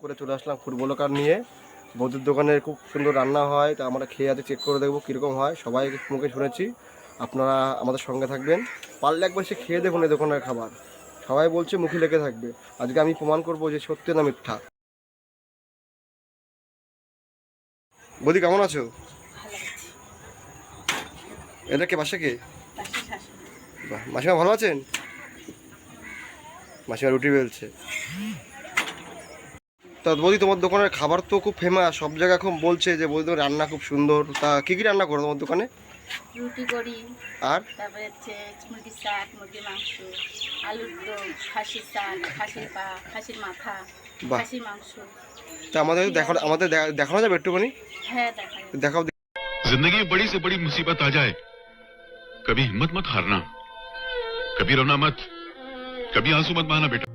করে চলে আসলাম ফুটবল কার নিয়ে। বৌদির দোকানে খুব সুন্দর রান্না হয়, তা আমরা খেয়ে আজকে চেক করে দেখবো কীরকম হয়। সবাই মুখে শুনেছি, আপনারা আমাদের সঙ্গে থাকবেন। পারলে একবার সে খেয়ে দেখুন এই দোকানের খাবার, সবাই বলছে মুখে লেগে থাকবে। আজকে আমি প্রমাণ করবো যে সত্যি না মিথ্যা। বৌদি কেমন আছো? ভালো আছি। এটা কে, বাসা কে? পাশে শাশুড়ি। বাহ, মাসিমা ভালো আছেন? মাসিমা রুটি বেলছে। তা বৌদি তোমার দোকানের খাবার তো খুব ফেমাস, সব জায়গায় এখন বলছে যে বৌদি তোমার রান্না খুব সুন্দর। তা কী কী রান্না করো তোমার দোকানে? রুটি করি, আর তারপরে হচ্ছে মুরগির শাক, মুরগির মাংস, আলুর দম, খাসির শাক, খাসির পা, খাসির মাথা, বাহ, খাসির মাংস। তা আমাদের দেখানো, দেখানো যাবে একটুখানি? হ্যাঁ, দেখা যাবে। দেখাও। जिंदगी में बड़ी से बड़ी मुसीबत आ जाए, कभी हिम्मत मत हारना, कभी रोना मत, कभी आंसू मत बहाना बेटा।